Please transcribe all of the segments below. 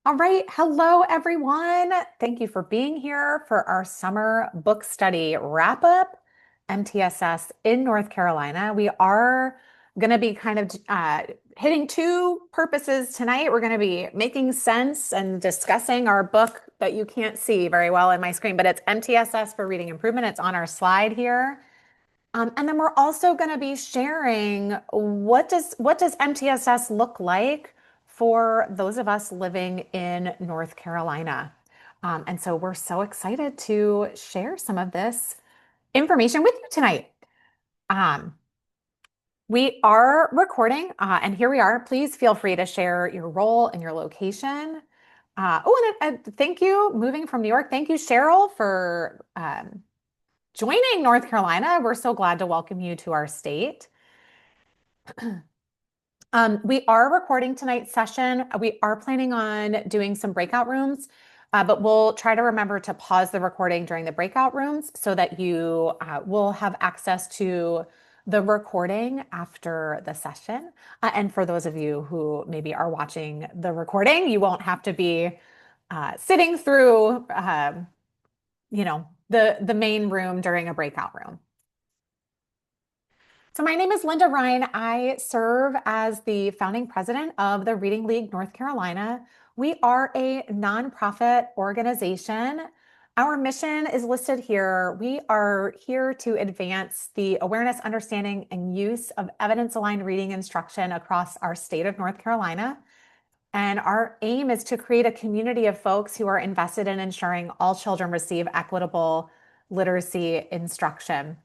All right. Hello, everyone. Thank you for being here for our summer book study wrap up, MTSS in North Carolina. We are going to be kind of hitting two purposes tonight. We're going to be making sense and discussing our book that you can't see very well in my screen, but it's MTSS for Reading Improvement. It's on our slide here. And then we're also going to be sharing what does MTSS look like for those of us living in North Carolina. And so we're so excited to share some of this information with you tonight. Um, we are recording, and here we are. Please feel free to share your role and your location. And thank you, moving from New York. Thank you, Cheryl, for joining North Carolina. We're so glad to welcome you to our state. We are recording tonight's session. We are planning on doing some breakout rooms, but we'll try to remember to pause the recording during the breakout rooms so that you will have access to the recording after the session. And for those of you who maybe are watching the recording, you won't have to be sitting through, the main room during a breakout room. So my name is Linda Ryan. I serve as the founding president of the Reading League North Carolina. We are a nonprofit organization. Our mission is listed here. We are here to advance the awareness, understanding, and use of evidence-aligned reading instruction across our state of North Carolina. And our aim is to create a community of folks who are invested in ensuring all children receive equitable literacy instruction.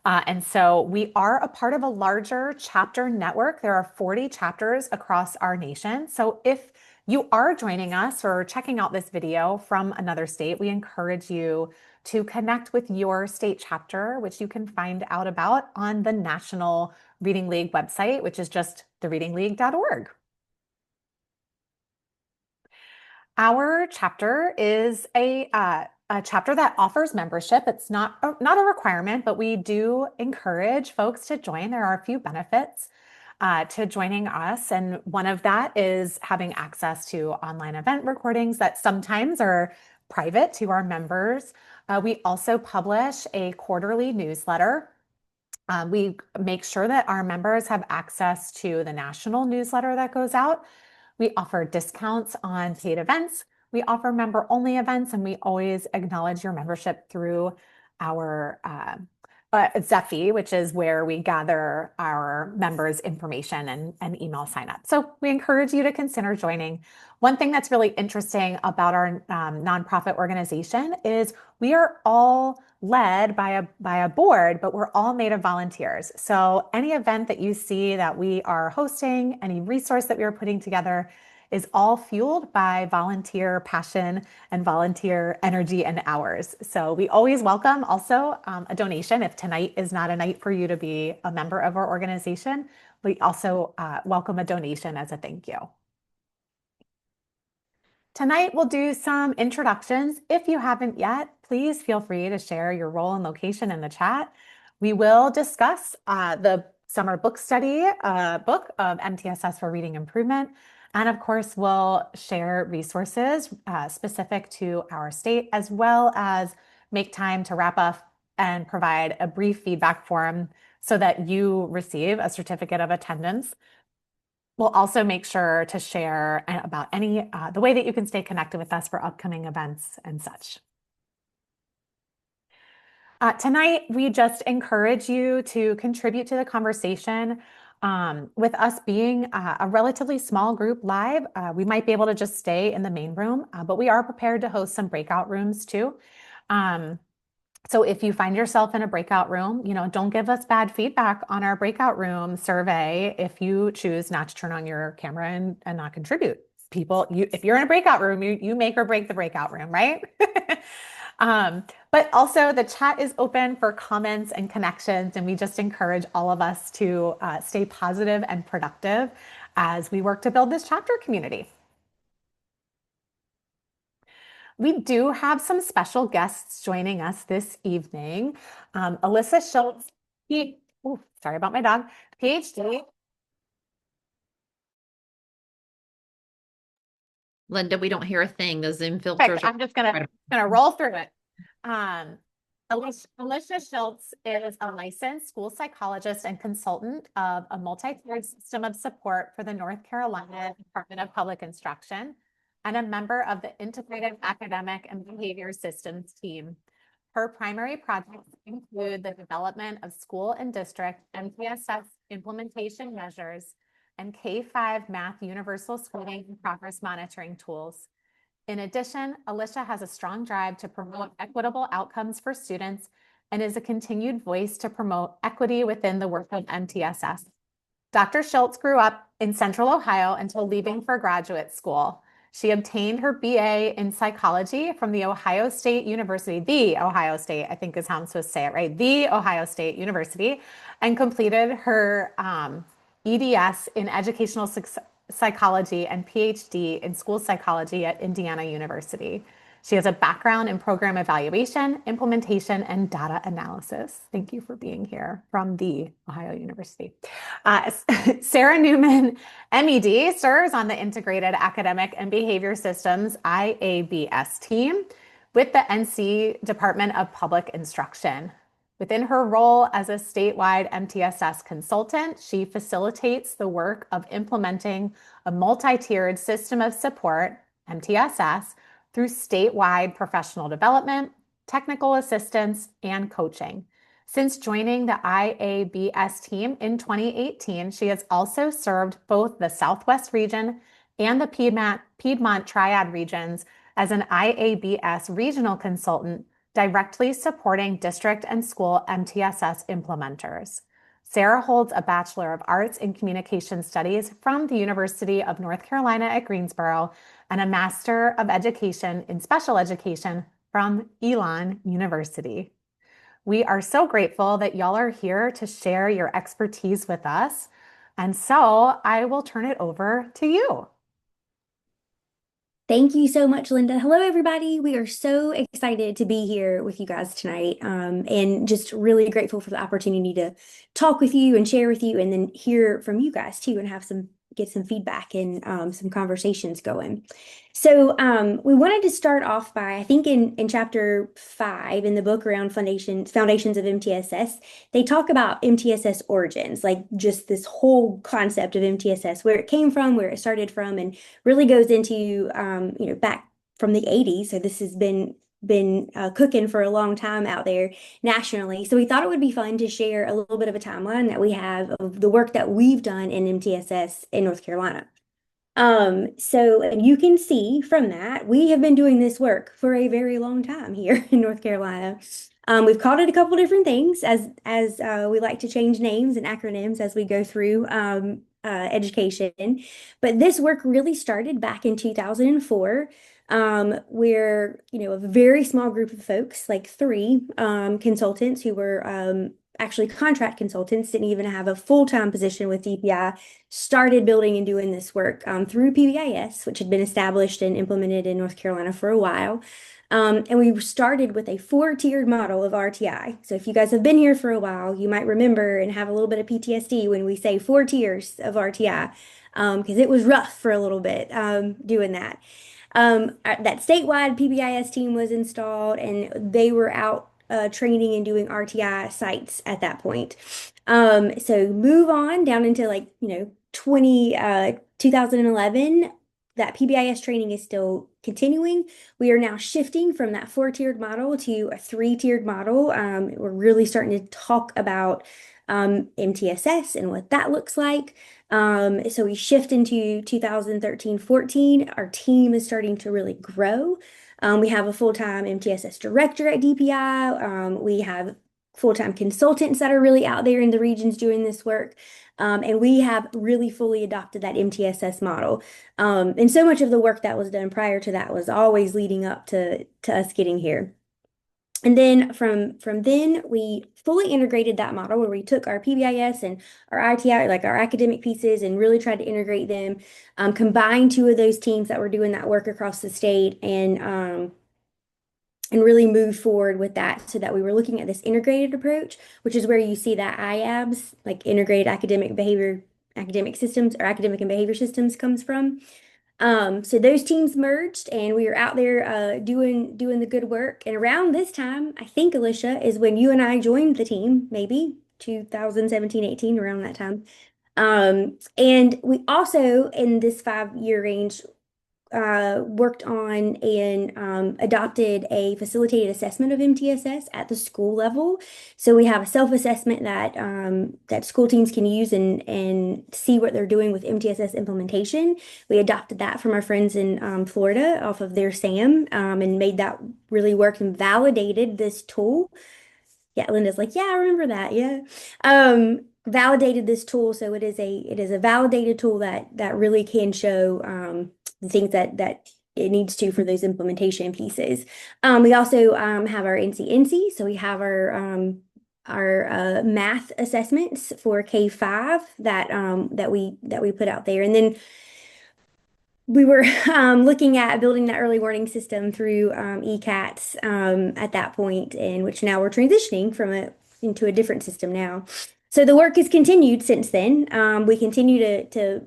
And so we are a part of a larger chapter network. There are 40 chapters across our nation. So if you are joining us or checking out this video from another state, we encourage you to connect with your state chapter, which you can find out about on the National Reading League website, which is just thereadingleague.org. Our chapter is a chapter that offers membership. It's not a requirement, but we do encourage folks to join. There are a few benefits to joining us, and one of that is having access to online event recordings that sometimes are private to our members. We also publish a quarterly newsletter. We make sure that our members have access to the national newsletter that goes out. We offer discounts on paid events. We offer member-only events, and we always acknowledge your membership through our Zephy, which is where we gather our members' information and email sign-up. So we encourage you to consider joining. One thing that's really interesting about our nonprofit organization is we are all led by a board, but we're all made of volunteers. So any event that you see that we are hosting, any resource that we are putting together is all fueled by volunteer passion and volunteer energy and hours. So we always welcome also a donation. If tonight is not a night for you to be a member of our organization, we also welcome a donation as a thank you. Tonight, we'll do some introductions. If you haven't yet, please feel free to share your role and location in the chat. We will discuss the summer book study book of MTSS for Reading Improvement. And of course, we'll share resources specific to our state, as well as make time to wrap up and provide a brief feedback form so that you receive a certificate of attendance. We'll also make sure to share about the way that you can stay connected with us for upcoming events and such. Tonight, we just encourage you to contribute to the conversation. With us being a relatively small group live, we might be able to just stay in the main room, but we are prepared to host some breakout rooms too. So if you find yourself in a breakout room, don't give us bad feedback on our breakout room survey if you choose not to turn on your camera and not contribute. If you're in a breakout room, you make or break the breakout room, right? But also the chat is open for comments and connections, and we just encourage all of us to stay positive and productive as we work to build this chapter community. We do have some special guests joining us this evening. Alisha Schiltz, sorry about my dog, Ph.D. Linda, we don't hear a thing. Those Zoom Perfect. filters are I'm just gonna roll through it. Um, Alisha Schiltz is a licensed school psychologist and consultant of a multi-tiered system of support for the North Carolina Department of Public Instruction and a member of the Integrated Academic and Behavior Systems team. Her primary projects include the development of school and district MTSS implementation measures and K-5 math universal schooling and progress monitoring tools. In addition, Alisha has a strong drive to promote equitable outcomes for students and is a continued voice to promote equity within the work of MTSS. Dr. Schiltz grew up in Central Ohio until leaving for graduate school. She obtained her BA in psychology from the Ohio State University, the Ohio State, I think is how I'm supposed to say it, right? The Ohio State University, and completed her EDS in educational psychology and Ph.D. in school psychology at Indiana University. She has a background in program evaluation, implementation, and data analysis. Thank you for being here from the Ohio University. Sara Newman, M.Ed., serves on the Integrated Academic and Behavior Systems IABS team with the NC Department of Public Instruction. Within her role as a statewide MTSS consultant, she facilitates the work of implementing a multi-tiered system of support, MTSS, through statewide professional development, technical assistance, and coaching. Since joining the IABS team in 2018, she has also served both the Southwest region and the Piedmont Triad regions as an IABS regional consultant, directly supporting district and school MTSS implementers. Sara holds a Bachelor of Arts in Communication Studies from the University of North Carolina at Greensboro and a Master of Education in Special Education from Elon University. We are so grateful that y'all are here to share your expertise with us. And so I will turn it over to you. Thank you so much, Linda. Hello, everybody. We are so excited to be here with you guys tonight, and just really grateful for the opportunity to talk with you and share with you, and then hear from you guys too, and get some feedback and some conversations going. So we wanted to start off by, I think in chapter 5 in the book around foundations of MTSS, they talk about MTSS origins, like just this whole concept of MTSS, where it came from, where it started from, and really goes into back from the 80s. So this has been cooking for a long time out there nationally. So we thought it would be fun to share a little bit of a timeline that we have of the work that we've done in MTSS in North Carolina. So you can see from that, we have been doing this work for a very long time here in North Carolina. We've called it a couple different things as we like to change names and acronyms as we go through education. But this work really started back in 2004, where, a very small group of folks, like 3 consultants who were actually contract consultants, didn't even have a full-time position with DPI, started building and doing this work through PBIS, which had been established and implemented in North Carolina for a while. And we started with a 4-tiered model of RTI. So if you guys have been here for a while, you might remember and have a little bit of PTSD when we say 4 tiers of RTI, because it was rough for a little bit doing that. That statewide PBIS team was installed, and they were out training and doing RTI sites at that point. So move on down into 2011, that PBIS training is still continuing. We are now shifting from that 4-tiered model to a 3-tiered model. We're really starting to talk about MTSS and what that looks like. So we shift into 2013-14. Our team is starting to really grow. We have a full-time MTSS director at DPI. We have full-time consultants that are really out there in the regions doing this work. And we have really fully adopted that MTSS model. And so much of the work that was done prior to that was always leading up to us getting here. And then from then, we fully integrated that model where we took our PBIS and our ITI, like our academic pieces, and really tried to integrate them, combine 2 of those teams that were doing that work across the state, and really move forward with that, so that we were looking at this integrated approach, which is where you see that IABS, like integrated academic and behavior systems, comes from. So those teams merged and we were out there doing the good work. And around this time, I think Alicia is when you and I joined the team, maybe 2017, 18, around that time. And we also in this 5 year range worked on and adopted a facilitated assessment of MTSS at the school level. So we have a self-assessment that school teams can use and see what they're doing with MTSS implementation. We adopted that from our friends in Florida off of their SAM and made that really work and validated this tool. Yeah, Linda's like, yeah, I remember that. Yeah. Validated this tool, so it is a validated tool that really can show the things that it needs to for those implementation pieces. We also have our NC, so we have our math assessments for K-5 that we put out there, and then we were looking at building that early warning system through ECATS at that point, in which now we're transitioning from it into a different system now. So the work has continued since then. We continue to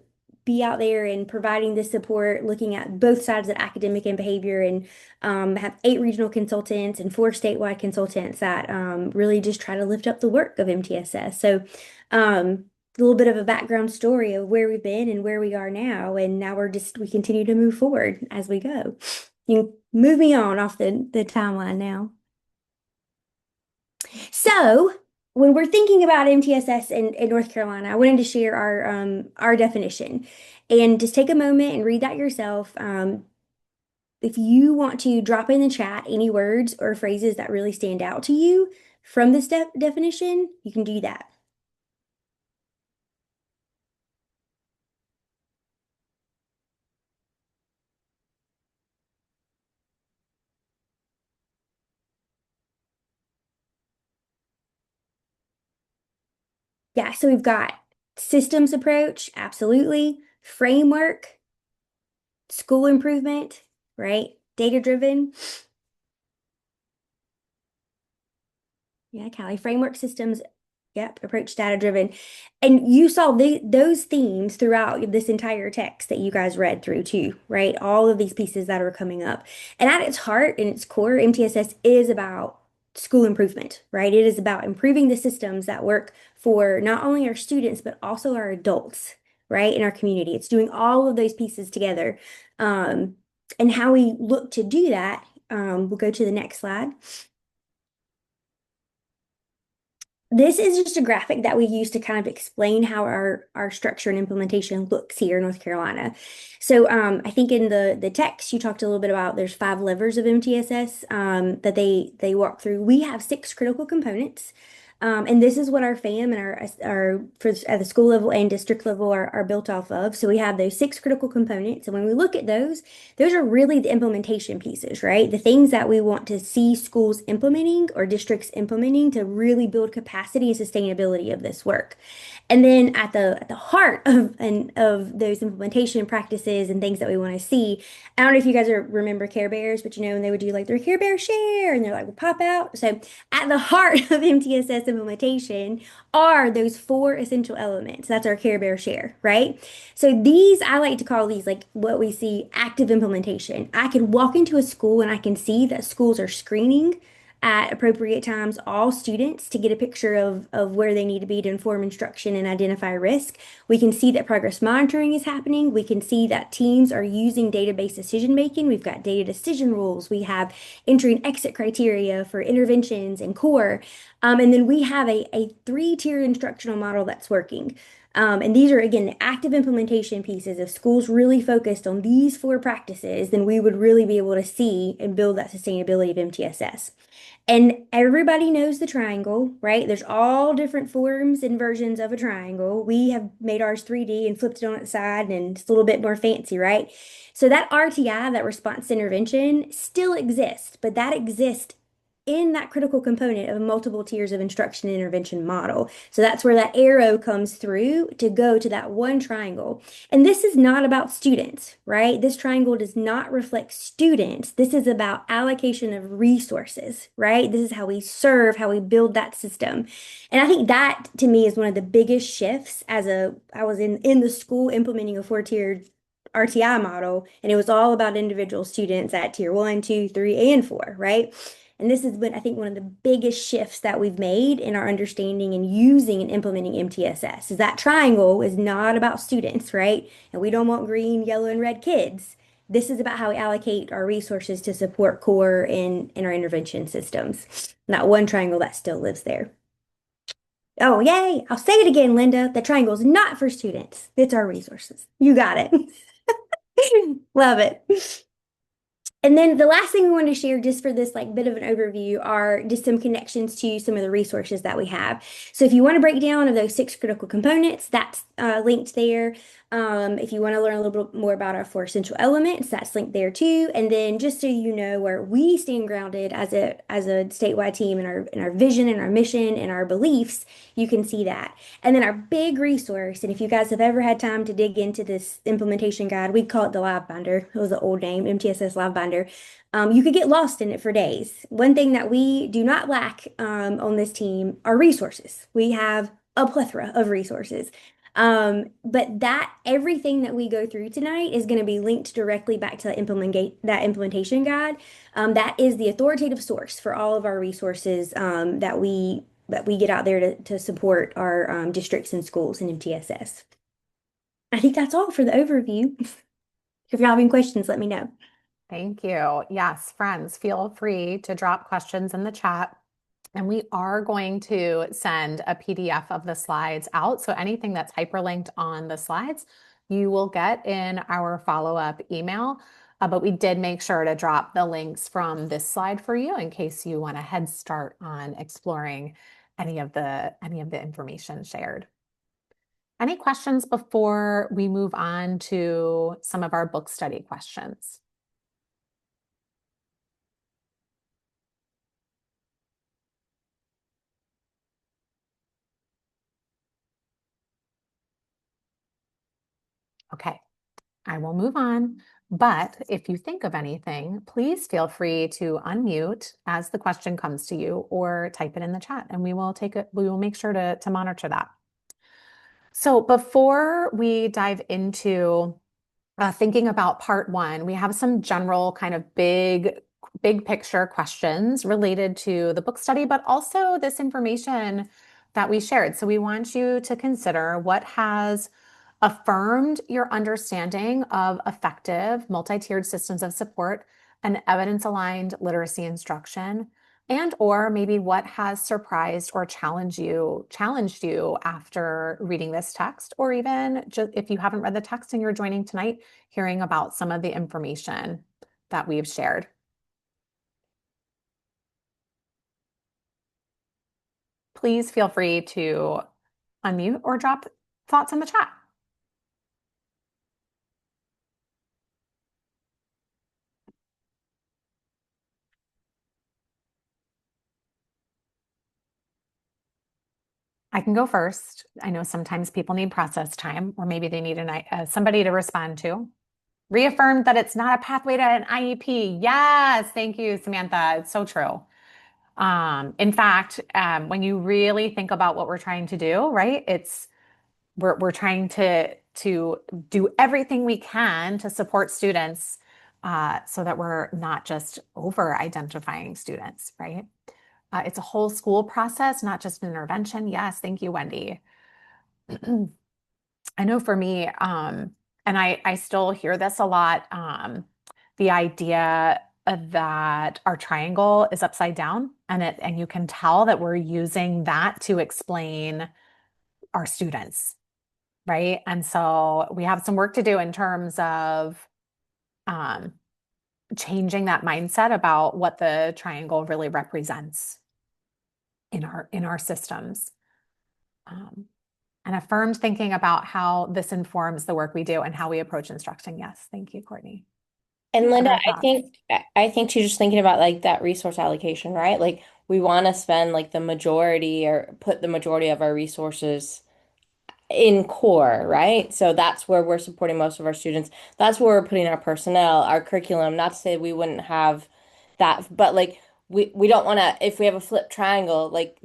be out there and providing this support, looking at both sides of academic and behavior, and have 8 regional consultants and 4 statewide consultants that really just try to lift up the work of MTSS. So a little bit of a background story of where we've been and where we are now, and now we continue to move forward as we go. You can move me on off the timeline now. So when we're thinking about MTSS in North Carolina, I wanted to share our definition, and just take a moment and read that yourself. If you want to drop in the chat any words or phrases that really stand out to you from this definition, you can do that. Yeah, so we've got systems approach, absolutely. Framework, school improvement, right? Data-driven. Yeah, Callie, framework, systems, yep, approach, data-driven. And you saw those themes throughout this entire text that you guys read through too, right? All of these pieces that are coming up. And at its heart and its core, MTSS is about school improvement, right? It is about improving the systems that work for not only our students, but also our adults, right, in our community. It's doing all of those pieces together. And how we look to do that, we'll go to the next slide. This is just a graphic that we use to kind of explain how our structure and implementation looks here in North Carolina. So I think in the text you talked a little bit about there's 5 levers of MTSS that they walk through. We have 6 critical components. And this is what our FAM and our at the school level and district level are built off of. So we have those 6 critical components. And when we look at those are really the implementation pieces, right? The things that we want to see schools implementing or districts implementing to really build capacity and sustainability of this work. And then at the heart of those implementation practices and things that we want to see, I don't know if you guys remember Care Bears, but when they would do like their Care Bear share and they're like, we'll pop out. So at the heart of MTSS implementation are those 4 essential elements. That's our Care Bear share, right? So these, I like to call these like what we see active implementation. I could walk into a school and I can see that schools are screening at appropriate times all students to get a picture of where they need to be to inform instruction and identify risk. We can see that progress monitoring is happening. We can see that teams are using database decision making. We've got data decision rules. We have entry and exit criteria for interventions and core. And then we have a 3-tier instructional model that's working. And these are, again, the active implementation pieces. If schools really focused on these 4 practices, then we would really be able to see and build that sustainability of MTSS. And everybody knows the triangle, right? There's all different forms and versions of a triangle. We have made ours 3D and flipped it on its side, and it's a little bit more fancy, right? So that RTI, that response to intervention, still exists, but that exists in that critical component of multiple tiers of instruction and intervention model. So that's where that arrow comes through to go to that one triangle. And this is not about students, right? This triangle does not reflect students. This is about allocation of resources, right? This is how we serve, how we build that system. And I think that to me is one of the biggest shifts I was in the school implementing a 4-tiered RTI model, and it was all about individual students at tier one, two, three, and four, right? And this has been, I think, one of the biggest shifts that we've made in our understanding and using and implementing MTSS is that triangle is not about students, right? And we don't want green, yellow, and red kids. This is about how we allocate our resources to support core in our intervention systems. That one triangle that still lives there. Oh, yay! I'll say it again, Linda. The triangle is not for students. It's our resources. You got it. Love it. And then the last thing we want to share just for this like bit of an overview are just some connections to some of the resources that we have. So if you want to break down of those six critical components, that's linked there. If you want to learn a little bit more about our four essential elements, that's linked there too. And then just so you know where we stand grounded as a statewide team in our vision and our mission and our beliefs, you can see that. And then our big resource, and if you guys have ever had time to dig into this implementation guide, we call it the Live Binder. It was an old name, MTSS Live Binder. You could get lost in it for days. One thing that we do not lack on this team are resources. We have a plethora of resources. But that everything that we go through tonight is going to be linked directly back to that implementation guide. That is the authoritative source for all of our resources that we get out there to support our districts and schools in MTSS. I think that's all for the overview. If y'all have any questions, let me know. Thank you. Yes, friends, feel free to drop questions in the chat. And we are going to send a PDF of the slides out. So anything that's hyperlinked on the slides, you will get in our follow-up email. But we did make sure to drop the links from this slide for you in case you want a head start on exploring any of the information shared. Any questions before we move on to some of our book study questions? Okay, I will move on. But if you think of anything, please feel free to unmute as the question comes to you or type it in the chat and we will take it, we will make sure to monitor that. So before we dive into thinking about part one, we have some general kind of big picture questions related to the book study, but also this information that we shared. So we want you to consider what has affirmed your understanding of effective multi-tiered systems of support and evidence-aligned literacy instruction, and or maybe what has surprised or challenged you after reading this text, or even just if you haven't read the text and you're joining tonight, hearing about some of the information that we've shared. Please feel free to unmute or drop thoughts in the chat. I can go first. I know sometimes people need process time, or maybe they need somebody to respond to. Reaffirmed that it's not a pathway to an IEP. Yes, thank you, Samantha. It's so true. In fact, when you really think about what we're trying to do, right? We're trying to do everything we can to support students so that we're not just over identifying students, right? It's a whole school process, not just an intervention. Yes, thank you, Wendy. I know for me, and I still hear this a lot, the idea that our triangle is upside down, and you can tell that we're using that to explain our students, right? And so we have some work to do in terms of changing that mindset about what the triangle really represents in our systems. And affirmed thinking about how this informs the work we do and how we approach instruction. Yes, thank you, Courtney. And Linda, Other I thoughts? think I think too, just thinking about like that resource allocation, right? Like we want to spend like the majority or put the majority of our resources in core, right? So that's where we're supporting most of our students. That's where we're putting our personnel, our curriculum. Not to say we wouldn't have that, but like we don't want to, if we have a flipped triangle, like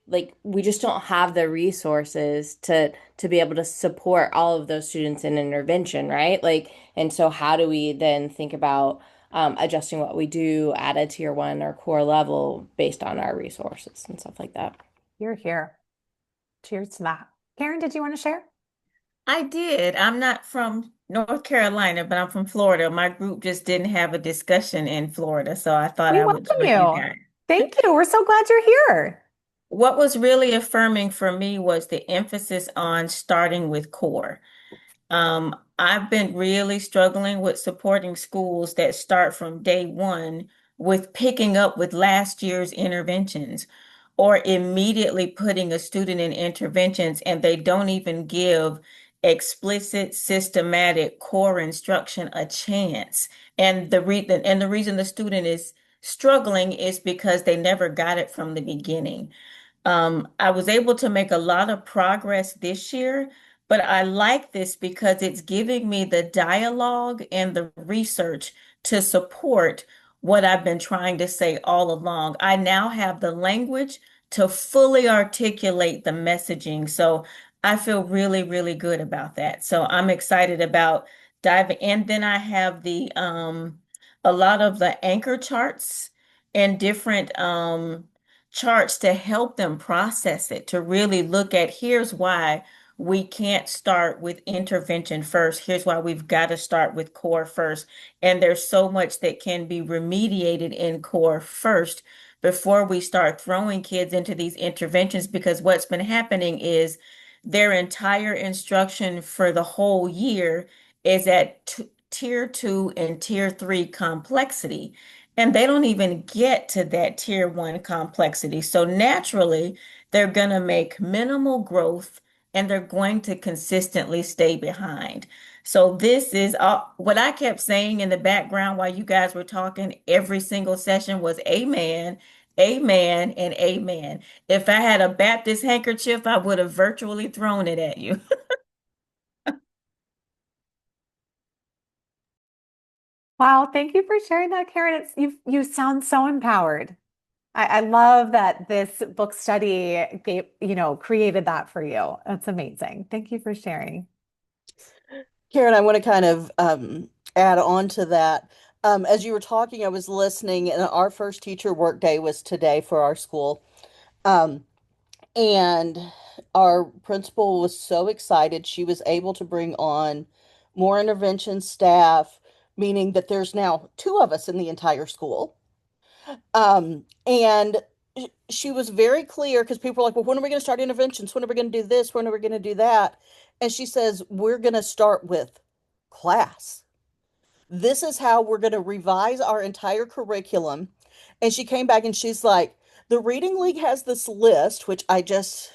like we just don't have the resources to be able to support all of those students in intervention, right? Like, and so how do we then think about adjusting what we do at a tier one or core level based on our resources and stuff like that? You're here. Cheers to that. Karen, did you want to share? I did. I'm not from North Carolina, but I'm from Florida. My group just didn't have a discussion in Florida, so I thought We I would welcome join you you. guys. Thank you. We're so glad you're here. What was really affirming for me was the emphasis on starting with core. I've been really struggling with supporting schools that start from day one with picking up with last year's interventions or immediately putting a student in interventions and they don't even give explicit, systematic core instruction a chance. And the reason the student is struggling is because they never got it from the beginning. I was able to make a lot of progress this year, but I like this because it's giving me the dialogue and the research to support what I've been trying to say all along. I now have the language to fully articulate the messaging. So I feel really, really good about that. So I'm excited about diving. And then I have the a lot of the anchor charts and different charts to help them process it, to really look at here's why we can't start with intervention first. Here's why we've got to start with core first. And there's so much that can be remediated in core first before we start throwing kids into these interventions, because what's been happening is their entire instruction for the whole year is at tier two and tier three complexity. And they don't even get to that tier one complexity. So naturally, they're going to make minimal growth and they're going to consistently stay behind. So this is what I kept saying in the background while you guys were talking. Every single session was amen, amen, and amen. If I had a Baptist handkerchief, I would have virtually thrown it at you. Wow, thank you for sharing that, Karen. You sound so empowered. I love that this book study created that for you. That's amazing. Thank you for sharing. Karen, I want to kind of add on to that. As you were talking, I was listening, and our first teacher work day was today for our school. Um, and our principal was so excited she was able to bring on more intervention staff, meaning that there's now two of us in the entire school. And she was very clear because people were like, well, when are we going to start interventions? When are we going to do this? When are we going to do that? And she says, we're going to start with class. This is how we're going to revise our entire curriculum. And she came back and she's like, the Reading League has this list, which I just,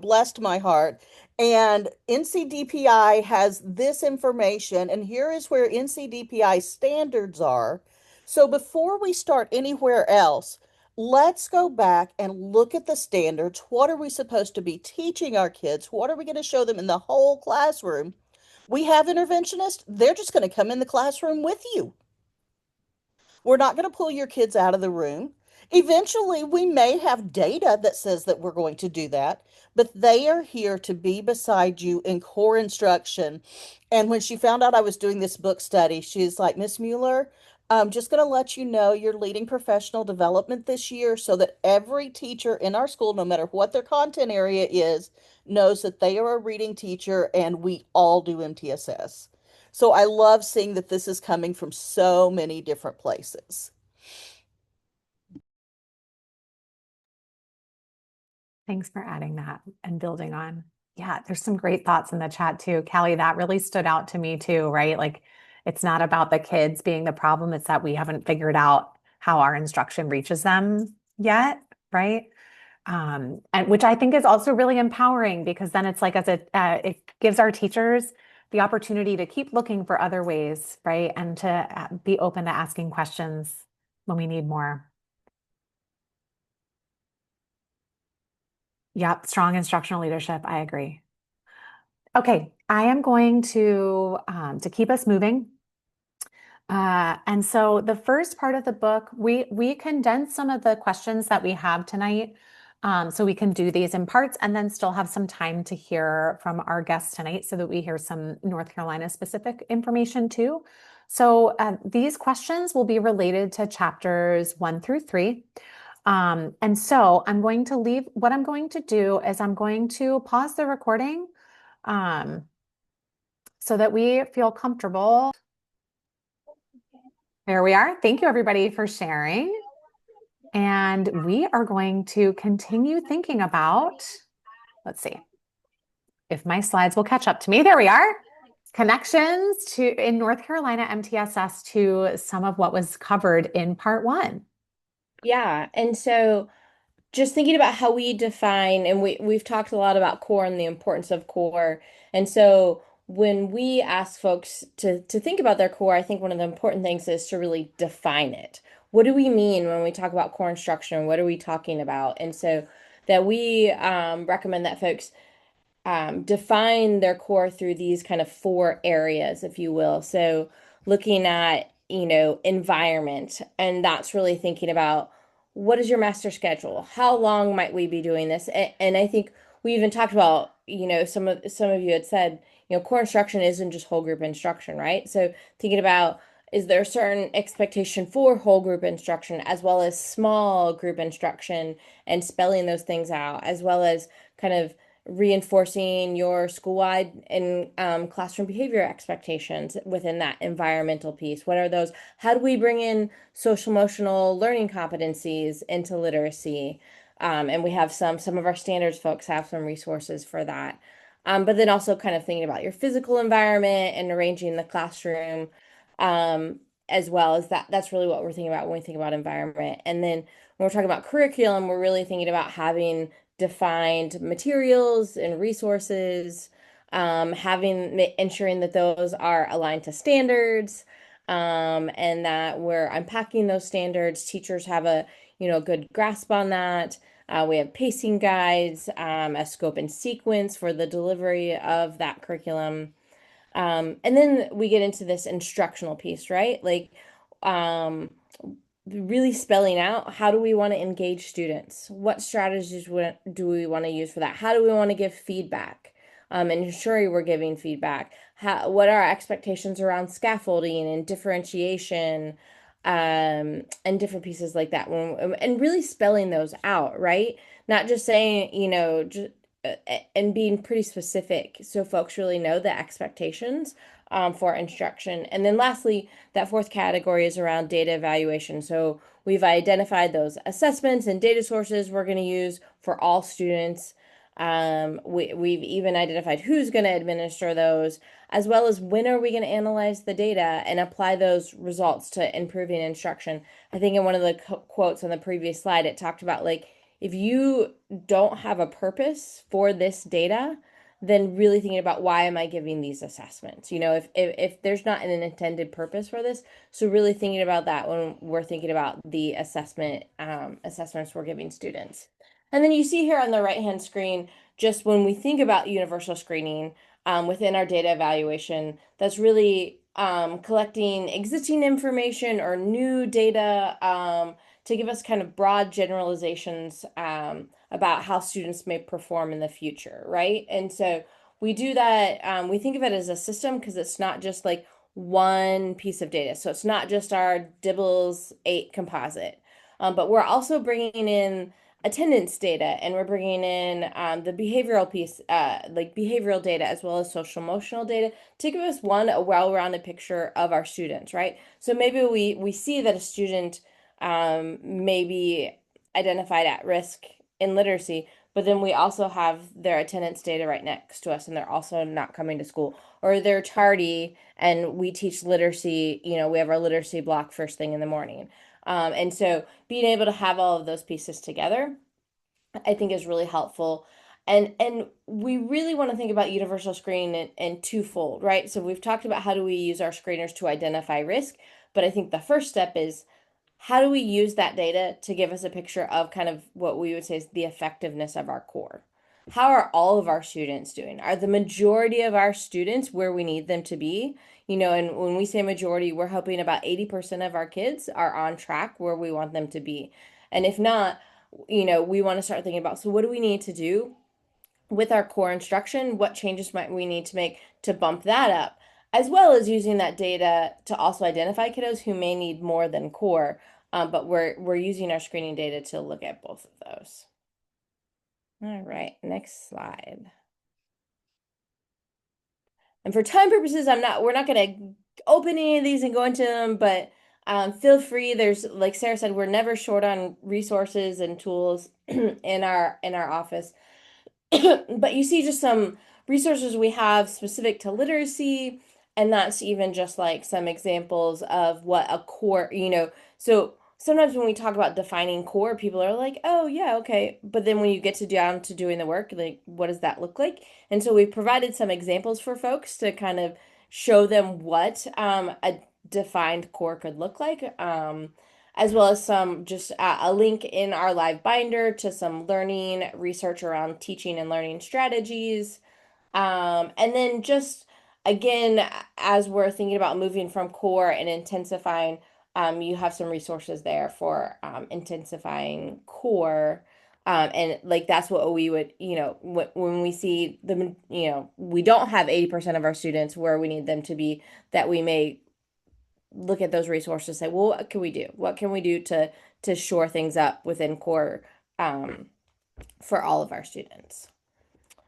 blessed my heart. And NCDPI has this information, and here is where NCDPI standards are. So before we start anywhere else, let's go back and look at the standards. What are we supposed to be teaching our kids? What are we going to show them in the whole classroom? We have interventionists, they're just going to come in the classroom with you. We're not going to pull your kids out of the room. Eventually, we may have data that says that we're going to do that, but they are here to be beside you in core instruction. And when she found out I was doing this book study, she's like, Miss Mueller, I'm just going to let you know you're leading professional development this year so that every teacher in our school, no matter what their content area is, knows that they are a reading teacher and we all do MTSS. So I love seeing that this is coming from so many different places. Thanks for adding that and building on. Yeah, there's some great thoughts in the chat too. Callie, that really stood out to me too, right? Like it's not about the kids being the problem, it's that we haven't figured out how our instruction reaches them yet, right? And which I think is also really empowering because then it's like it gives our teachers the opportunity to keep looking for other ways, right? And to be open to asking questions when we need more. Yep, strong instructional leadership. I agree. Okay, I am going to keep us moving. And so the first part of the book, we condensed some of the questions that we have tonight So we can do these in parts and then still have some time to hear from our guests tonight so that we hear some North Carolina specific information too. So these questions will be related to chapters 1 through 3. And so what I'm going to do is I'm going to pause the recording so that we feel comfortable. There we are. Thank you everybody for sharing. And we are going to continue thinking about, let's see if my slides will catch up to me. There we are. Connections in North Carolina MTSS to some of what was covered in part 1. Yeah, and so just thinking about how we define, and we've talked a lot about core and the importance of core. And so when we ask folks to think about their core, I think one of the important things is to really define it. What do we mean when we talk about core instruction? What are we talking about? And so that we recommend that folks define their core through these kind of 4 areas, if you will. So looking at, environment, and that's really thinking about what is your master schedule? How long might we be doing this? And I think we even talked about, some of you had said, core instruction isn't just whole group instruction, right? So thinking about, is there a certain expectation for whole group instruction as well as small group instruction, and spelling those things out, as well as kind of reinforcing your school-wide and classroom behavior expectations within that environmental piece. What are those? How do we bring in social emotional learning competencies into literacy? And we have some of our standards folks have some resources for that. But then also kind of thinking about your physical environment and arranging the classroom, as well as that. That's really what we're thinking about when we think about environment. And then when we're talking about curriculum, we're really thinking about having defined materials and resources, ensuring that those are aligned to standards, and that we're unpacking those standards. Teachers have a good grasp on that. We have pacing guides, a scope and sequence for the delivery of that curriculum. And then we get into this instructional piece, right? Like, really spelling out, how do we want to engage students? What strategies do we want to use for that? How do we want to give feedback? And ensuring we're giving feedback. What are our expectations around scaffolding and differentiation, and different pieces like that? And really spelling those out, right? Not just saying, and being pretty specific so folks really know the expectations for instruction. And then lastly, that 4th category is around data evaluation. So we've identified those assessments and data sources we're going to use for all students. We've even identified who's going to administer those, as well as when are we going to analyze the data and apply those results to improving instruction. I think in one of the quotes on the previous slide, it talked about, like, if you don't have a purpose for this data, then really thinking about, why am I giving these assessments? If there's not an intended purpose for this, so really thinking about that when we're thinking about the assessments we're giving students. And then you see here on the right-hand screen, just when we think about universal screening within our data evaluation, that's really collecting existing information or new data to give us kind of broad generalizations about how students may perform in the future, right? And so we do that, we think of it as a system because it's not just like one piece of data. So it's not just our DIBELS 8 composite, but we're also bringing in attendance data, and we're bringing in the behavioral piece, like behavioral data, as well as social emotional data, to give us a well-rounded picture of our students, right? So maybe we see that a student may be identified at risk in literacy, but then we also have their attendance data right next to us, and they're also not coming to school, or they're tardy, and we teach literacy, we have our literacy block first thing in the morning. And so being able to have all of those pieces together, I think, is really helpful. And we really want to think about universal screening in twofold, right? So we've talked about how do we use our screeners to identify risk, but I think the first step is, how do we use that data to give us a picture of kind of what we would say is the effectiveness of our core? How are all of our students doing? Are the majority of our students where we need them to be? And when we say majority, we're hoping about 80% of our kids are on track where we want them to be. And if not, we want to start thinking about, so what do we need to do with our core instruction? What changes might we need to make to bump that up? As well as using that data to also identify kiddos who may need more than core. But we're using our screening data to look at both of those. All right, next slide. And for time purposes, we're not going to open any of these and go into them, but feel free. There's, like Sarah said, we're never short on resources and tools in our office. But you see just some resources we have specific to literacy, and that's even just like some examples of what a core, so sometimes when we talk about defining core, people are like, oh yeah, okay. But then when you get down to doing the work, like what does that look like? And so we've provided some examples for folks to kind of show them what a defined core could look like. As well as some just a link in our live binder to some learning research around teaching and learning strategies. And then just again, as we're thinking about moving from core and intensifying, you have some resources there for intensifying core. And like that's what we would, when we see them, we don't have 80% of our students where we need them to be, that we may look at those resources and say, well, what can we do? What can we do to shore things up within core for all of our students?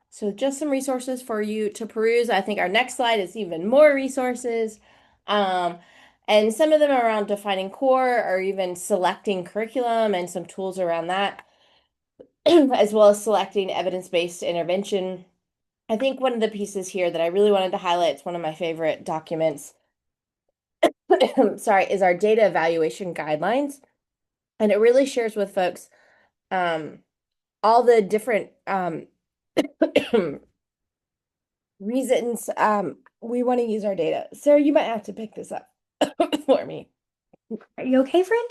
So just some resources for you to peruse. I think our next slide is even more resources. And some of them are around defining core or even selecting curriculum and some tools around that, as well as selecting evidence-based intervention. I think one of the pieces here that I really wanted to highlight, it's one of my favorite documents, sorry, is our data evaluation guidelines. And it really shares with folks all the different reasons we want to use our data. Sarah, you might have to pick this up for me. Are you okay, friend?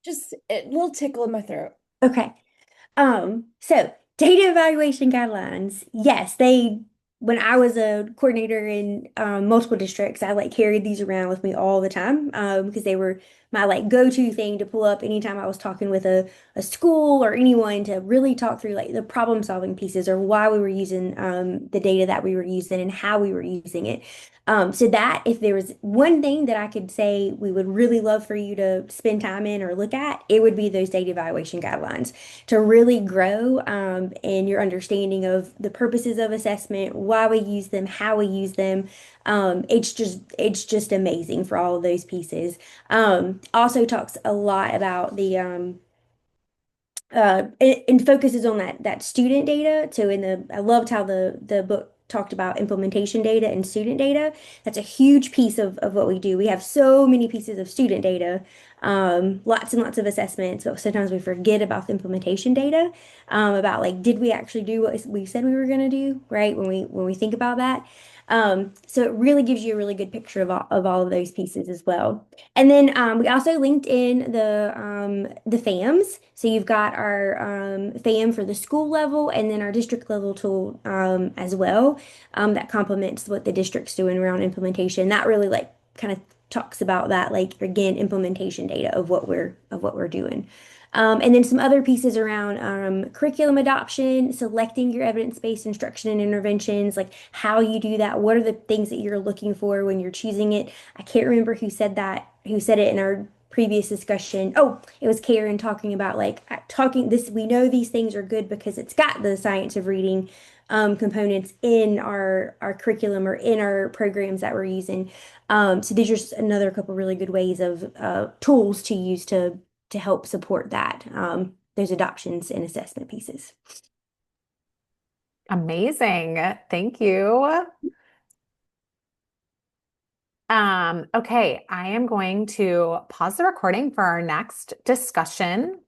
Just a little tickle in my throat. Okay. So data evaluation guidelines, yes, when I was a coordinator in multiple districts, I like carried these around with me all the time because they were my like go-to thing to pull up anytime I was talking with a school or anyone to really talk through like the problem solving pieces or why we were using the data that we were using and how we were using it. So that if there was one thing that I could say we would really love for you to spend time in or look at, it would be those data evaluation guidelines to really grow in your understanding of the purposes of assessment, why we use them, how we use them. It's just amazing for all of those pieces. Also talks a lot about the and focuses on that student data. So I loved how the book talked about implementation data and student data. That's a huge piece of what we do. We have so many pieces of student data, lots and lots of assessments, but sometimes we forget about the implementation data, about like, did we actually do what we said we were going to do, right? When we think about that. So it really gives you a really good picture of all of those pieces as well. And then we also linked in the FAMs. So you've got our FAM for the school level and then our district level tool as well. That complements what the district's doing around implementation. That really like kind of talks about that, like again, implementation data of what we're doing. And then some other pieces around curriculum adoption, selecting your evidence-based instruction and interventions, like how you do that. What are the things that you're looking for when you're choosing it? I can't remember who said it in our previous discussion. Oh, it was Karen talking about like talking this. We know these things are good because it's got the science of reading components in our curriculum or in our programs that we're using. So these are just another couple really good ways of tools to use to help support that, those adoptions and assessment pieces. Amazing. Thank you. Okay, I am going to pause the recording for our next discussion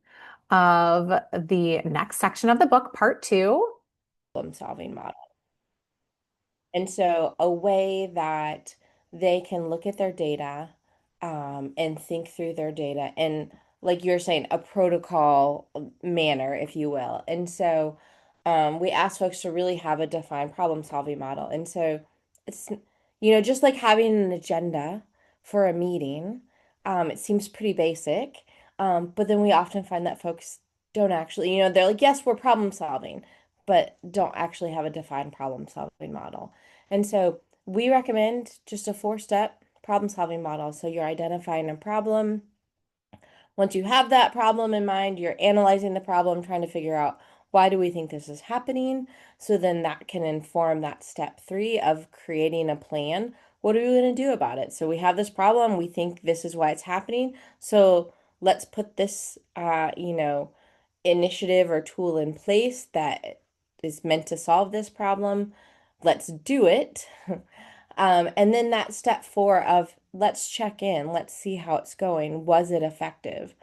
of the next section of the book, part 2. Problem-solving model. And so a way that they can look at their data and think through their data and like you're saying, a protocol manner, if you will. And so we ask folks to really have a defined problem-solving model. And so it's, just like having an agenda for a meeting, it seems pretty basic. But then we often find that folks don't actually, they're like, yes, we're problem solving, but don't actually have a defined problem solving model. And so we recommend just a 4-step problem solving model. So you're identifying a problem. Once you have that problem in mind, you're analyzing the problem, trying to figure out why do we think this is happening? So then that can inform that step 3 of creating a plan. What are we going to do about it? So we have this problem. We think this is why it's happening. So let's put this, initiative or tool in place that is meant to solve this problem. Let's do it. And then that step 4 of let's check in, let's see how it's going. Was it effective?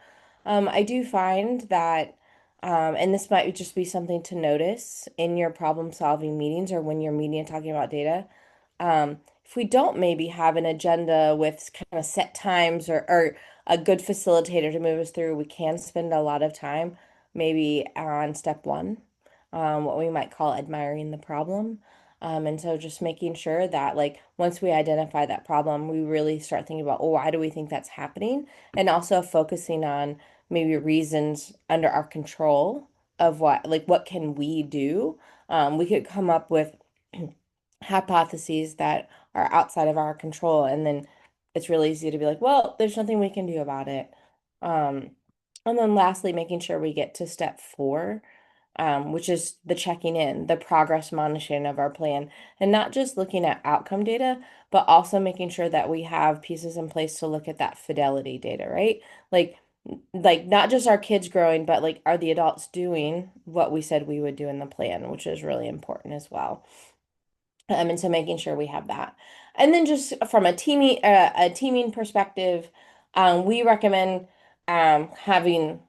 I do find that, and this might just be something to notice in your problem solving meetings or when you're meeting and talking about data. If we don't maybe have an agenda with kind of set times or a good facilitator to move us through, we can spend a lot of time maybe on step 1, what we might call admiring the problem. And so just making sure that like once we identify that problem, we really start thinking about, oh, why do we think that's happening? And also focusing on maybe reasons under our control of what can we do? We could come up with hypotheses that are outside of our control, and then it's really easy to be like, well, there's nothing we can do about it. And then lastly, making sure we get to step 4, which is the checking in, the progress monitoring of our plan, and not just looking at outcome data, but also making sure that we have pieces in place to look at that fidelity data, right? Like not just our kids growing, but like are the adults doing what we said we would do in the plan, which is really important as well. And so making sure we have that. And then just from a teaming perspective, we recommend having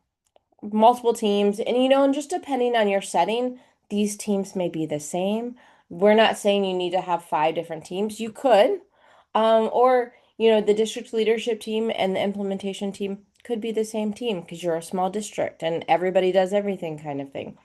multiple teams, and just depending on your setting, these teams may be the same. We're not saying you need to have 5 different teams. You could, or the district leadership team and the implementation team could be the same team because you're a small district and everybody does everything kind of thing.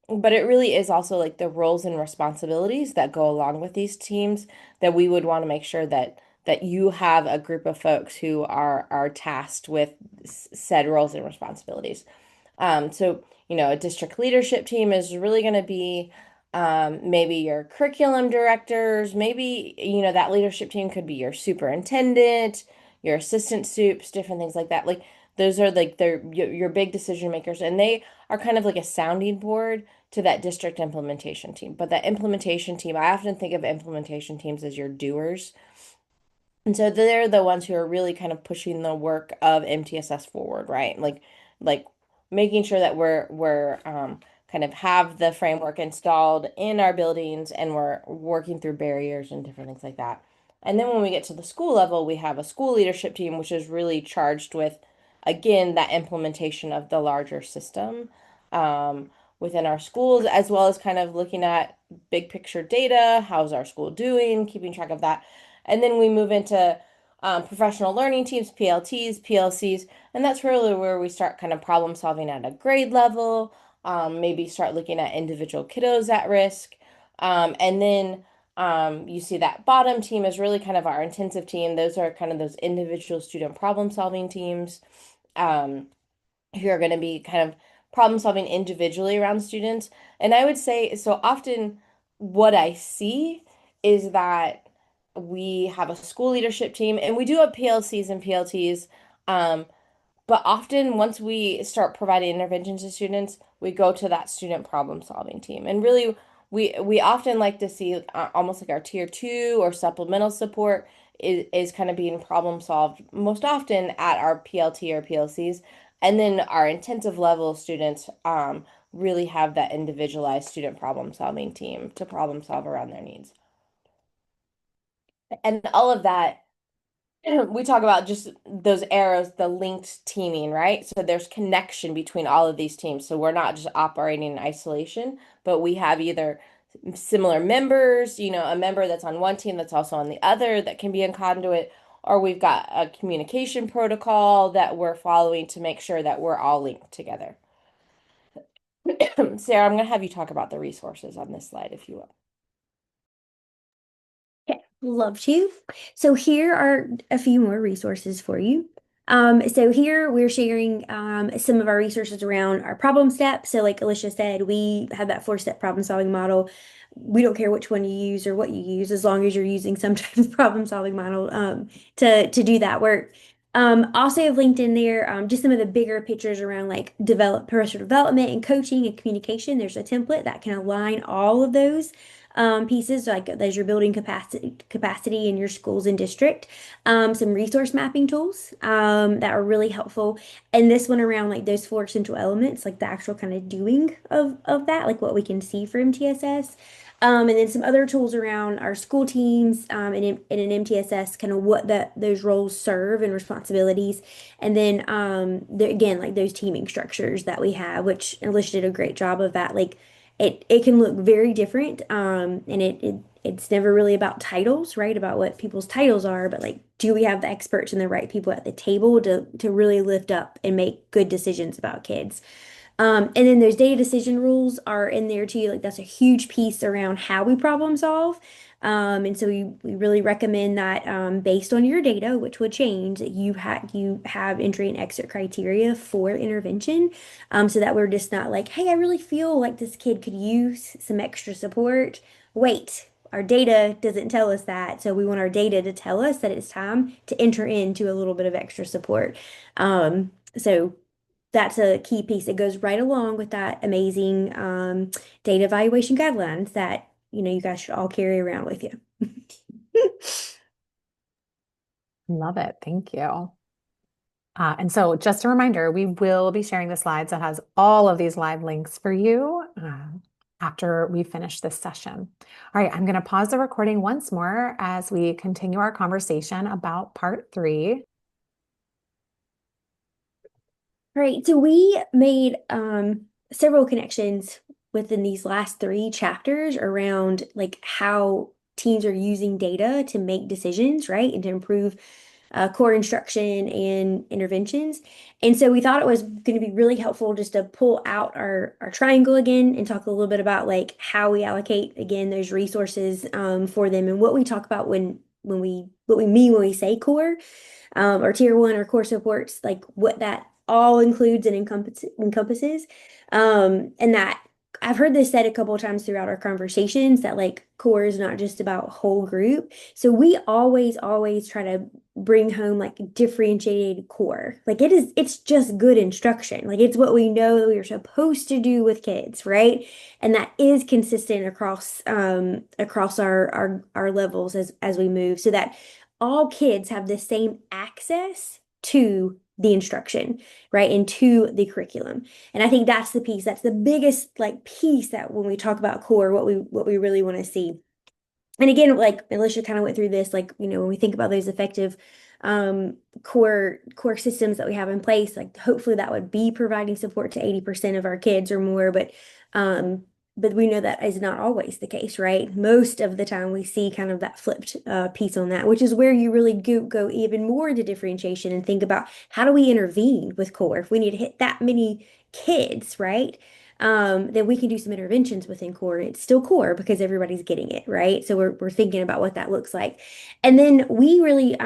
But it really is also like the roles and responsibilities that go along with these teams that we would want to make sure that you have a group of folks who are tasked with said roles and responsibilities. So, a district leadership team is really going to be maybe your curriculum directors, maybe, that leadership team could be your superintendent, your assistant soups, different things like that. Like those are like your big decision makers, and they are kind of like a sounding board to that district implementation team. But that implementation team, I often think of implementation teams as your doers. And so they're the ones who are really kind of pushing the work of MTSS forward, right? Like making sure that we're kind of have the framework installed in our buildings and we're working through barriers and different things like that. And then when we get to the school level, we have a school leadership team, which is really charged with, again, that implementation of the larger system within our schools, as well as kind of looking at big picture data. How's our school doing? Keeping track of that. And then we move into professional learning teams, PLTs, PLCs, and that's really where we start kind of problem solving at a grade level, maybe start looking at individual kiddos at risk. And then you see that bottom team is really kind of our intensive team. Those are kind of those individual student problem solving teams who are going to be kind of problem solving individually around students. And I would say, so often what I see is that we have a school leadership team and we do have PLCs and PLTs. But often once we start providing interventions to students, we go to that student problem solving team. And really, we often like to see almost like our tier 2 or supplemental support is kind of being problem solved most often at our PLT or PLCs. And then our intensive level students really have that individualized student problem solving team to problem solve around their needs. And all of that, we talk about just those arrows, the linked teaming, right? So there's connection between all of these teams. So we're not just operating in isolation, but we have either similar members, a member that's on one team that's also on the other that can be in conduit, or we've got a communication protocol that we're following to make sure that we're all linked together. Sarah, I'm going to have you talk about the resources on this slide, if you will. Okay, love to. So here are a few more resources for you. So here we're sharing some of our resources around our problem steps. So like Alicia said, we have that 4-step problem solving model. We don't care which one you use or what you use, as long as you're using some type of problem solving model to do that work. Also have linked in there just some of the bigger pictures around like professional development and coaching and communication. There's a template that can align all of those pieces, like as you're building capacity in your schools and district. Some resource mapping tools that are really helpful. And this one around like those 4 essential elements, like the actual kind of doing of that, like what we can see for MTSS. And then some other tools around our school teams and an MTSS, kind of what those roles serve and responsibilities. And then again, like those teaming structures that we have, which Alicia did a great job of that. Like it can look very different. And it's never really about titles, right? About what people's titles are, but like, do we have the experts and the right people at the table to really lift up and make good decisions about kids? And then those data decision rules are in there too. Like that's a huge piece around how we problem solve. And so we really recommend that based on your data, which would change, that you have entry and exit criteria for intervention, so that we're just not like, hey, I really feel like this kid could use some extra support. Wait, our data doesn't tell us that, so we want our data to tell us that it's time to enter into a little bit of extra support. So that's a key piece that goes right along with that amazing data evaluation guidelines that you guys should all carry around with you. Love it. Thank you. And so just a reminder, we will be sharing the slides that has all of these live links for you after we finish this session. All right, I'm going to pause the recording once more as we continue our conversation about part 3. All right, so we made several connections within these last 3 chapters around like how teams are using data to make decisions, right? And to improve core instruction and interventions. And so we thought it was going to be really helpful just to pull out our triangle again and talk a little bit about like how we allocate again those resources for them, and what we talk about what we mean when we say core or tier 1 or core supports, like what that all includes and encompasses. And that I've heard this said a couple of times throughout our conversations, that like core is not just about whole group. So we always try to bring home like differentiated core. Like it's just good instruction. Like it's what we know that we are supposed to do with kids, right? And that is consistent across our levels as we move, so that all kids have the same access to the instruction, right? And to the curriculum. And I think that's the piece, that's the biggest like piece, that when we talk about core, what we really want to see. And again, like Alicia kind of went through this, like, when we think about those effective core systems that we have in place, like hopefully that would be providing support to 80% of our kids or more, but we know that is not always the case, right? Most of the time we see kind of that flipped piece on that, which is where you really go even more into differentiation and think about, how do we intervene with core? If we need to hit that many kids, right? Then we can do some interventions within core. It's still core because everybody's getting it, right? So we're thinking about what that looks like. And then we really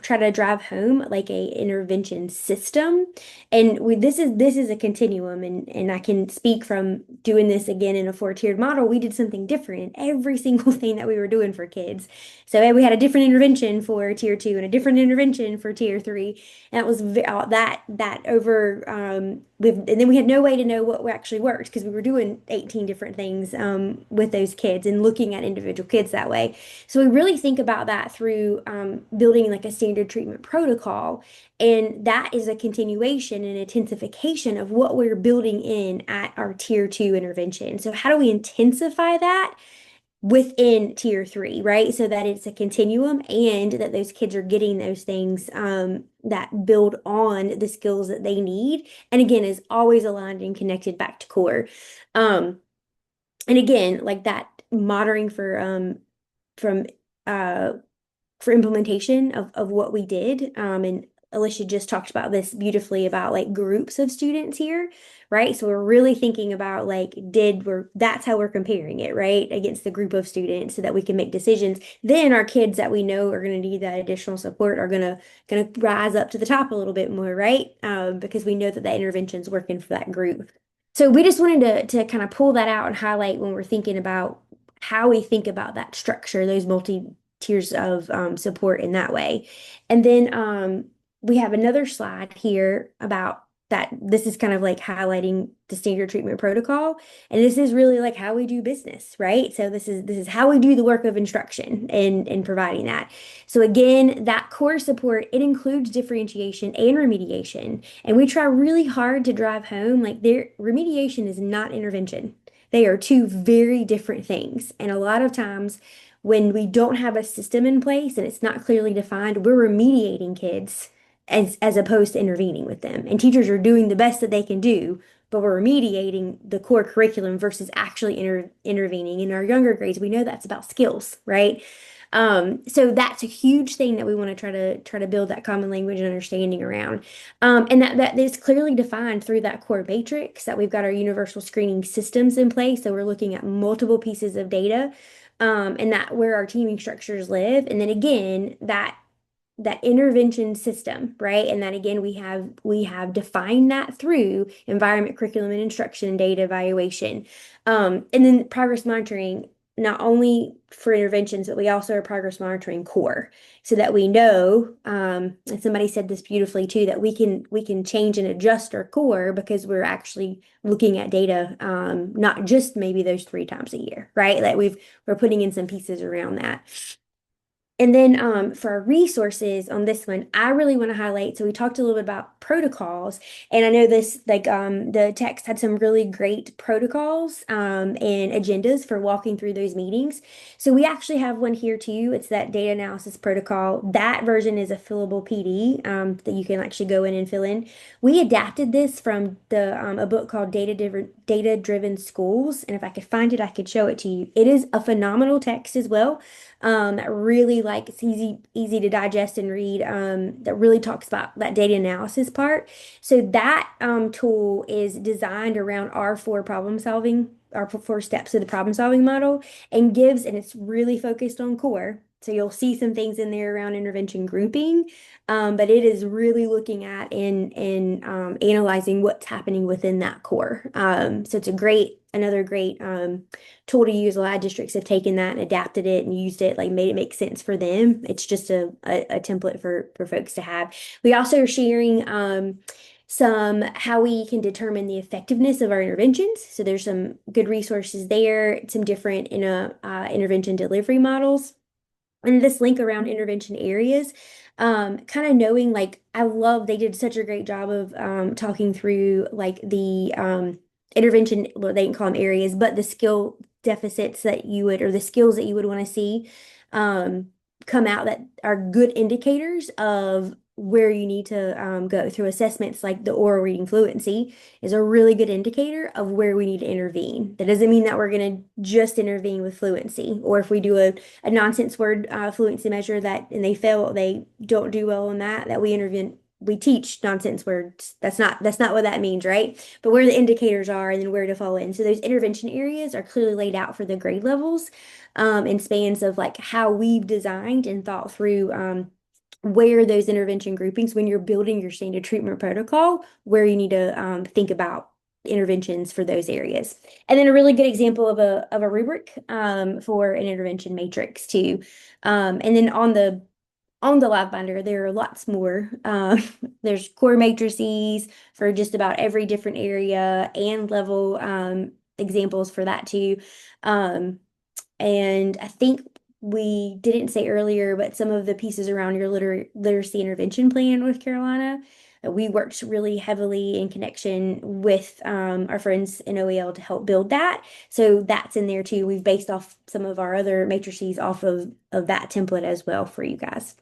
try to drive home like a intervention system. And this is a continuum, and I can speak from doing this again in a 4-tiered model. We did something different in every single thing that we were doing for kids. So we had a different intervention for tier 2 and a different intervention for tier 3. And that was that over and then we had no way to know what actually worked, because we were doing 18 different things with those kids and looking at individual kids that way. So we really think about that through building like a standard treatment protocol. And that is a continuation and intensification of what we're building in at our tier 2 intervention. So how do we intensify that within tier 3, right? So that it's a continuum, and that those kids are getting those things that build on the skills that they need. And again, is always aligned and connected back to core. And again, like that monitoring for implementation of what we did, and Alicia just talked about this beautifully about like groups of students here, right? So we're really thinking about like, that's how we're comparing it, right? Against the group of students so that we can make decisions. Then our kids that we know are going to need that additional support are gonna rise up to the top a little bit more, right? Because we know that the intervention's working for that group. So we just wanted to kind of pull that out and highlight when we're thinking about how we think about that structure, those multi tiers of support in that way. And then we have another slide here about that. This is kind of like highlighting the standard treatment protocol. And this is really like how we do business, right? So this is how we do the work of instruction and providing that. So again, that core support, it includes differentiation and remediation. And we try really hard to drive home like remediation is not intervention. They are two very different things. And a lot of times when we don't have a system in place and it's not clearly defined, we're remediating kids as opposed to intervening with them. And teachers are doing the best that they can do, but we're remediating the core curriculum versus actually intervening. In our younger grades, we know that's about skills, right? So that's a huge thing that we want to try to build that common language and understanding around. And that is clearly defined through that core matrix that we've got our universal screening systems in place. So we're looking at multiple pieces of data, and that where our teaming structures live. And then again, that intervention system, right? And that again, we have defined that through environment, curriculum, and instruction and data evaluation. And then progress monitoring, not only for interventions, but we also are progress monitoring core so that we know, and somebody said this beautifully too, that we can change and adjust our core because we're actually looking at data, not just maybe those 3 times a year, right? Like we're putting in some pieces around that. And then for our resources on this one, I really want to highlight. So we talked a little bit about protocols, and I know this like the text had some really great protocols and agendas for walking through those meetings. So we actually have one here too. It's that data analysis protocol. That version is a fillable PD that you can actually go in and fill in. We adapted this from a book called Data Driven Schools, and if I could find it, I could show it to you. It is a phenomenal text as well. That really like it's easy to digest and read, that really talks about that data analysis part. So that tool is designed around our 4 steps of the problem solving model, and it's really focused on core. So you'll see some things in there around intervention grouping, but it is really looking at and analyzing what's happening within that core. So it's another great tool to use. A lot of districts have taken that and adapted it and used it, like made it make sense for them. It's just a template for folks to have. We also are sharing some how we can determine the effectiveness of our interventions. So there's some good resources there, some different intervention delivery models. And this link around intervention areas, kind of knowing like they did such a great job of talking through like the intervention, well, they didn't call them areas, but the skill deficits or the skills that you would want to see come out that are good indicators of where you need to go through assessments. Like the oral reading fluency is a really good indicator of where we need to intervene. That doesn't mean that we're going to just intervene with fluency, or if we do a nonsense word fluency measure and they fail, they don't do well on that we intervene. We teach nonsense words. That's not what that means, right? But where the indicators are and then where to fall in. So those intervention areas are clearly laid out for the grade levels, and spans of like how we've designed and thought through where those intervention groupings, when you're building your standard treatment protocol, where you need to think about interventions for those areas. And then a really good example of a rubric for an intervention matrix too. And then on the live binder, there are lots more. There's core matrices for just about every different area and level examples for that too. And I think we didn't say earlier, but some of the pieces around your literacy intervention plan in North Carolina, we worked really heavily in connection with our friends in OEL to help build that. So that's in there too. We've based off some of our other matrices off of that template as well for you guys.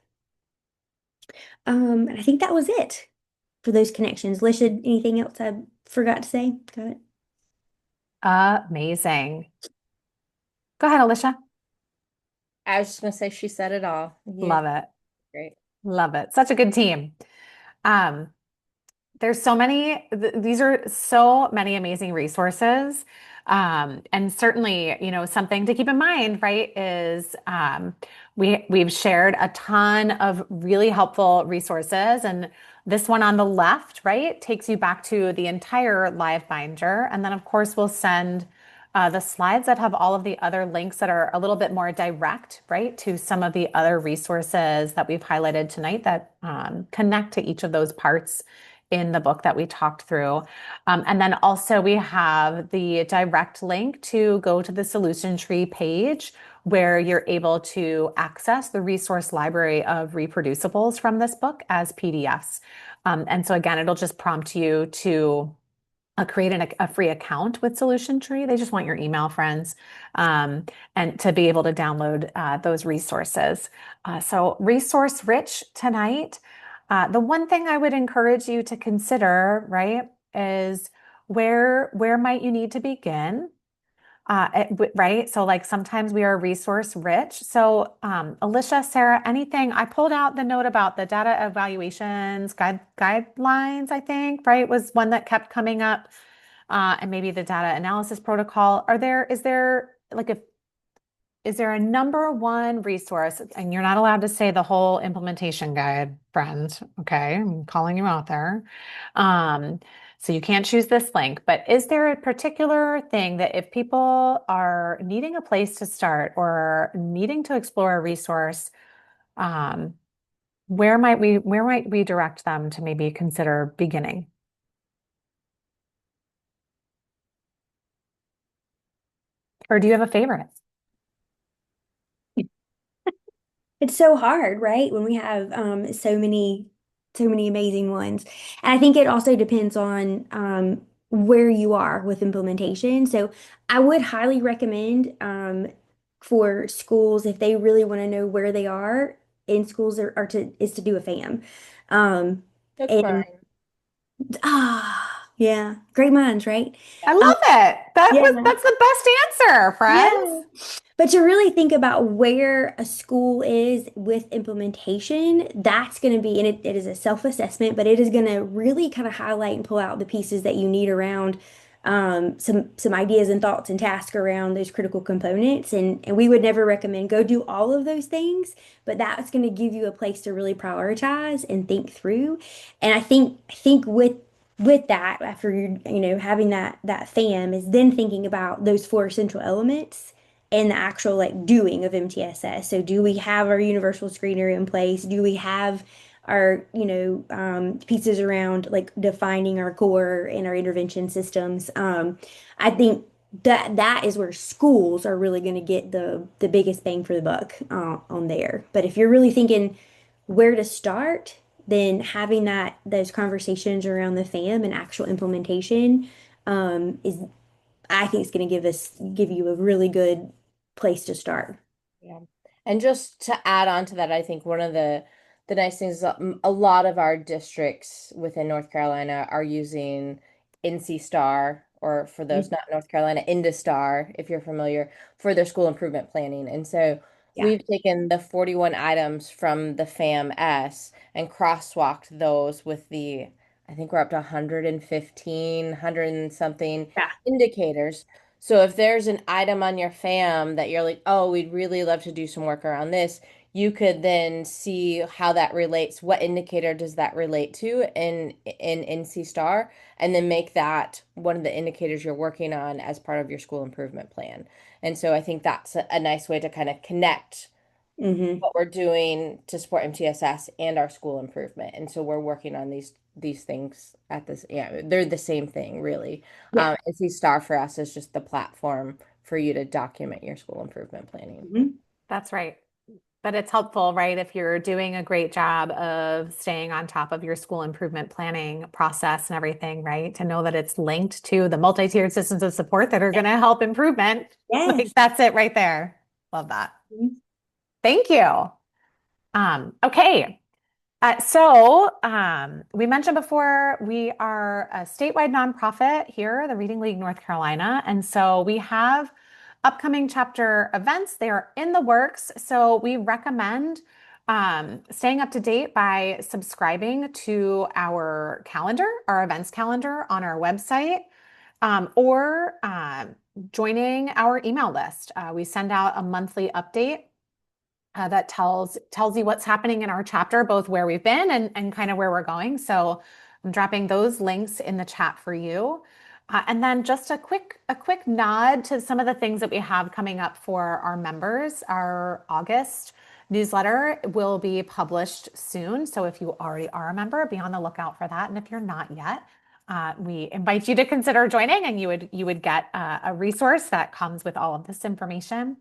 And I think that was it for those connections. Lisha, anything else I forgot to say? Got it. Amazing. Go ahead, Alisha. I was just gonna say she said it all. Love it. Great. Love it. Such a good team. There's so many, these are so many amazing resources. And certainly, something to keep in mind, right, is we've shared a ton of really helpful resources. And this one on the left, right, takes you back to the entire live binder. And then, of course, we'll send the slides that have all of the other links that are a little bit more direct, right, to some of the other resources that we've highlighted tonight that connect to each of those parts in the book that we talked through. And then also we have the direct link to go to the solution tree page where you're able to access the resource library of reproducibles from this book as PDFs. And so again, it'll just prompt you to create a free account with Solution Tree. They just want your email, friends, and to be able to download those resources. So resource rich tonight. The one thing I would encourage you to consider, right, is where might you need to begin? Right? So like sometimes we are resource rich. So Alisha, Sarah, anything, I pulled out the note about the data evaluations, guidelines, I think, right, was one that kept coming up. And maybe the data analysis protocol. Is there a number one resource? And you're not allowed to say the whole implementation guide, friend. Okay, I'm calling you out there. So you can't choose this link, but is there a particular thing that if people are needing a place to start or needing to explore a resource, where might we direct them to maybe consider beginning? Or do you have a favorite? It's so hard, right? When we have so many amazing ones. And I think it also depends on where you are with implementation. So I would highly recommend for schools if they really want to know where they are in schools is to do a FAM. That's And fine. yeah, great minds, right? I love it. Yeah. That's the best answer, friends. Yeah. But to really think about where a school is with implementation, that's going to be, and it is a self-assessment, but it is going to really kind of highlight and pull out the pieces that you need around some ideas and thoughts and tasks around those critical components. And we would never recommend go do all of those things, but that's going to give you a place to really prioritize and think through. And I think with that, after having that FAM is then thinking about those four essential elements and the actual like doing of MTSS. So do we have our universal screener in place? Do we have our pieces around like defining our core and our intervention systems? I think that is where schools are really going to get the biggest bang for the buck on there. But if you're really thinking where to start, then having those conversations around the FAM and actual implementation is I think it's going to give you a really good place to start. Yeah. And just to add on to that, I think one of the nice things is a lot of our districts within North Carolina are using NC Star, or for those not North Carolina, IndaStar, if you're familiar, for their school improvement planning. And so Yeah. we've taken the 41 items from the FAM-S and crosswalked those with I think we're up to 115, 100 and something Yeah. indicators. So if there's an item on your FAM that you're like, oh, we'd really love to do some work around this, you could then see how that relates. What indicator does that relate to in NC Star, and then make that one of the indicators you're working on as part of your school improvement plan. And so I think that's a nice way to kind of connect Mm-hmm. what we're doing to support MTSS and our school improvement. And so we're working on these things at this, yeah, they're the same thing, really. Yeah. NC Star for us is just the platform for you to document your school improvement planning. Mm-hmm. That's right. But it's helpful, right? If you're doing a great job of staying on top of your school improvement planning process and everything, right? To know that it's linked to the multi-tiered systems of support that are going to help improvement. Yes. Like that's it right there. Love that. Thank you. Okay. We mentioned before we are a statewide nonprofit here, the Reading League North Carolina. And so we have upcoming chapter events. They are in the works. So we recommend staying up to date by subscribing to our calendar, our events calendar on our website, or joining our email list. We send out a monthly update that tells you what's happening in our chapter, both where we've been and kind of where we're going. So I'm dropping those links in the chat for you. And then just a quick nod to some of the things that we have coming up for our members. Our August newsletter will be published soon. So if you already are a member, be on the lookout for that. And if you're not yet, we invite you to consider joining, and you would get a resource that comes with all of this information.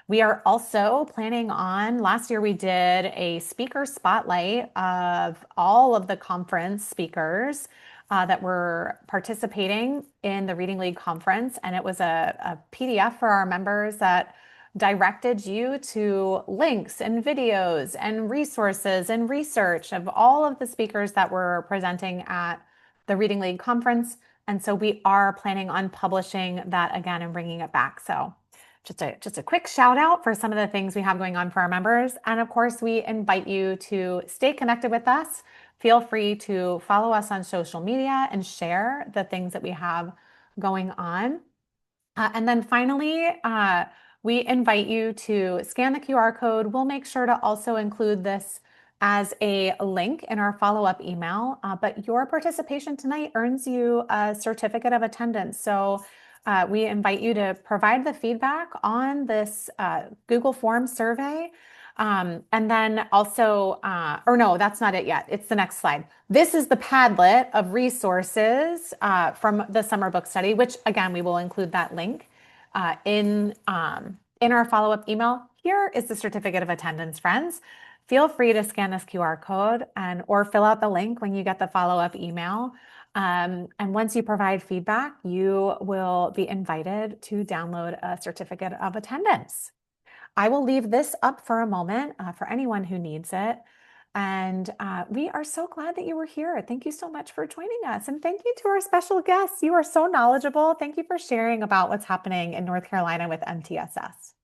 We are also planning on, last year we did a speaker spotlight of all of the conference speakers that were participating in the Reading League conference. And it was a PDF for our members that directed you to links and videos and resources and research of all of the speakers that were presenting at the Reading League conference. And so we are planning on publishing that again and bringing it back. So just a quick shout out for some of the things we have going on for our members. And of course, we invite you to stay connected with us. Feel free to follow us on social media and share the things that we have going on. And then finally, we invite you to scan the QR code. We'll make sure to also include this as a link in our follow-up email, but your participation tonight earns you a certificate of attendance. So we invite you to provide the feedback on this Google Forms survey. And then also, or no, that's not it yet. It's the next slide. This is the Padlet of resources from the summer book study, which again, we will include that link in our follow-up email. Here is the certificate of attendance, friends. Feel free to scan this QR code or fill out the link when you get the follow-up email. And once you provide feedback, you will be invited to download a certificate of attendance. I will leave this up for a moment for anyone who needs it. And we are so glad that you were here. Thank you so much for joining us. And thank you to our special guests. You are so knowledgeable. Thank you for sharing about what's happening in North Carolina with MTSS.